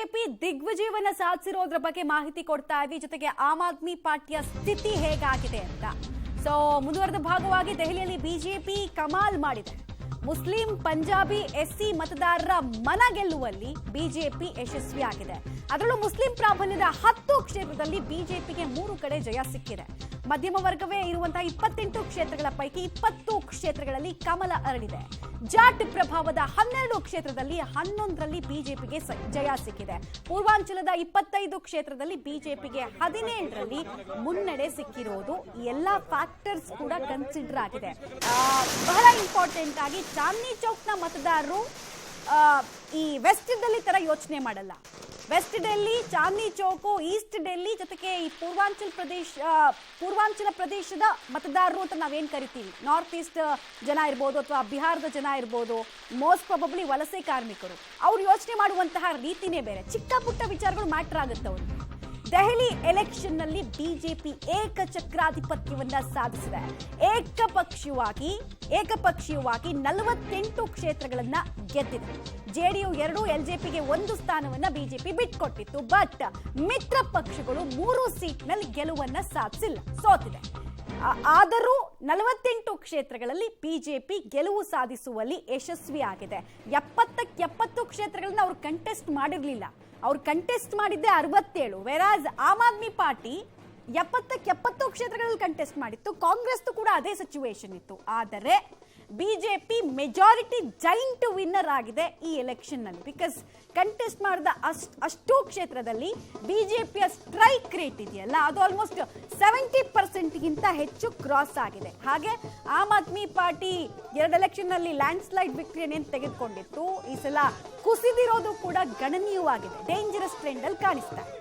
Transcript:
BJP ದಿಗ್ವಿಜಯವನ್ನ ಸಾಧಿಸಿರೋದ್ರ ಬಗ್ಗೆ ಮಾಹಿತಿ ಕೊಡ್ತಾ ಇದ್ವಿ. ಜೊತೆಗೆ ಆಮ್ ಆದ್ಮಿ ಪಾರ್ಟಿಯ ಸ್ಥಿತಿ ಹೇಗಾಗಿದೆ ಅಂತ. ಸೊ ಮುಂದುವರೆದ ಭಾಗವಾಗಿ ದೆಹಲಿಯಲ್ಲಿ ಬಿಜೆಪಿ ಕಮಾಲ್ ಮಾಡಿದೆ. ಮುಸ್ಲಿಂ, ಪಂಜಾಬಿ, ಎಸ್ಸಿ ಮತದಾರರ ಮನ ಗೆಲ್ಲುವಲ್ಲಿ ಬಿಜೆಪಿ ಯಶಸ್ವಿಯಾಗಿದೆ. ಅದರಲ್ಲೂ ಮುಸ್ಲಿಂ ಪ್ರಾಬಲ್ಯದ 10 ಕ್ಷೇತ್ರದಲ್ಲಿ ಬಿಜೆಪಿಗೆ 3 ಕಡೆ ಜಯ ಸಿಕ್ಕಿದೆ. ಮಧ್ಯಮ ವರ್ಗವೇ ಇರುವಂತಹ 28 ಕ್ಷೇತ್ರಗಳ ಪೈಕಿ 20 ಕ್ಷೇತ್ರಗಳಲ್ಲಿ ಕಮಲ ಅರಳಿದೆ. ಜಾಟ್ ಪ್ರಭಾವದ 12 ಕ್ಷೇತ್ರದಲ್ಲಿ 11ರಲ್ಲಿ ಬಿಜೆಪಿಗೆ ಜಯ ಸಿಕ್ಕಿದೆ. ಪೂರ್ವಾಂಚಲದ 25 ಕ್ಷೇತ್ರದಲ್ಲಿ ಬಿಜೆಪಿಗೆ 17ರಲ್ಲಿ ಮುನ್ನಡೆ ಸಿಕ್ಕಿರೋದು. ಎಲ್ಲಾ ಫ್ಯಾಕ್ಟರ್ಸ್ ಕೂಡ ಕನ್ಸಿಡರ್ ಆಗಿದೆ. ಬಹಳ ಇಂಪಾರ್ಟೆಂಟ್ ಆಗಿ ಚಾಂದ್ನಿ ಚೌಕ್ನ ಮತದಾರರು ಈ ವೆಸ್ಟ್ ಡೆಲ್ಲಿ ತರ ಯೋಚನೆ ಮಾಡಲ್ಲ. ವೆಸ್ಟ್ ಡೆಲ್ಲಿ, ಚಾಂದ್ನಿ ಚೌಕು, ಈಸ್ಟ್ ಡೆಲ್ಲಿ ಜೊತೆಗೆ ಈ ಪೂರ್ವಾಂಚಲ ಪ್ರದೇಶದ ಮತದಾರರು ಅಂತ ನಾವೇನ್ ಕರಿತೀವಿ, ನಾರ್ತ್ ಈಸ್ಟ್ ಜನ ಇರ್ಬೋದು ಅಥವಾ ಬಿಹಾರದ ಜನ ಇರ್ಬೋದು, ಮೋಸ್ಟ್ ಪ್ರಾಬಬ್ಲಿ ವಲಸೆ ಕಾರ್ಮಿಕರು, ಅವ್ರು ಯೋಚನೆ ಮಾಡುವಂತಹ ರೀತಿನೇ ಬೇರೆ. ಚಿಕ್ಕ ಪುಟ್ಟ ವಿಚಾರಗಳು ಮ್ಯಾಟರ್ ಆಗುತ್ತೆ ಅವ್ರಿಗೆ. ದೆಹಲಿ ಎಲೆಕ್ಷನ್ ನಲ್ಲಿ ಬಿಜೆಪಿ ಏಕಚಕ್ರಾಧಿಪತ್ಯವನ್ನ ಸಾಧಿಸಿದೆ. ಏಕಪಕ್ಷೀಯವಾಗಿ 48 ಕ್ಷೇತ್ರಗಳನ್ನ ಗೆದ್ದಿದೆ. ಜೆಡಿಯು 2, ಎಲ್ಜೆಪಿಗೆ 1 ಸ್ಥಾನವನ್ನ ಬಿಜೆಪಿ ಬಿಟ್ಕೊಟ್ಟಿತ್ತು. ಬಟ್ ಮಿತ್ರ ಪಕ್ಷಗಳು 3 ಸೀಟ್ನಲ್ಲಿ ಗೆಲುವನ್ನ ಸಾಧಿಸಿಲ್ಲ, ಸೋತಿದೆ. ಆದರೂ 48 ಕ್ಷೇತ್ರಗಳಲ್ಲಿ ಬಿಜೆಪಿ ಗೆಲುವು ಸಾಧಿಸುವಲ್ಲಿ ಯಶಸ್ವಿಯಾಗಿದೆ. 70ಕ್ಕೆ 70 ಕ್ಷೇತ್ರಗಳನ್ನ ಅವರು ಕಂಟೆಸ್ಟ್ ಮಾಡಿರಲಿಲ್ಲ. ಅವ್ರು ಕಂಟೆಸ್ಟ್ ಮಾಡಿದ್ದೆ 67. ವೆರಾಸ್ ಆಮ್ ಆದ್ಮಿ ಪಾರ್ಟಿ 70ಕ್ಕೆ 70 ಕ್ಷೇತ್ರಗಳಲ್ಲಿ ಕಂಟೆಸ್ಟ್ ಮಾಡಿತ್ತು. ಕಾಂಗ್ರೆಸ್ ಕೂಡ ಅದೇ ಸಿಚುವೇಶನ್ ಇತ್ತು. ಆದರೆ ಬಿಜೆಪಿ ಮೆಜಾರಿಟಿ ಜೈಂಟ್ ವಿನ್ನರ್ ಆಗಿದೆ ಈ ಎಲೆಕ್ಷನ್ ನಲ್ಲಿ. ಬಿಕಾಸ್ ಕಂಟೆಸ್ಟ್ ಮಾಡಿದ ಅಷ್ಟು ಕ್ಷೇತ್ರದಲ್ಲಿ ಬಿಜೆಪಿಯ ಸ್ಟ್ರೈಕ್ ರೇಟ್ ಇದೆಯಲ್ಲ, ಅದು ಆಲ್ಮೋಸ್ಟ್ 70% ಹೆಚ್ಚು ಕ್ರಾಸ್ ಆಗಿದೆ. ಹಾಗೆ ಆಮ್ ಆದ್ಮಿ ಪಾರ್ಟಿ 2 ಎಲೆಕ್ಷನ್ ನಲ್ಲಿ ಲ್ಯಾಂಡ್ ಸ್ಲೈಡ್ ವಿಕ್ಟರಿಯನ್ನು ತೆಗೆದುಕೊಂಡಿತ್ತು. ಈ ಸಲ ಕುಸಿದಿರೋದು ಕೂಡ ಗಣನೀಯವಾಗಿದೆ. ಡೇಂಜರಸ್ ಟ್ರೆಂಡ್ ಅಲ್ಲಿ ಕಾಣಿಸ್ತಾ ಇದೆ.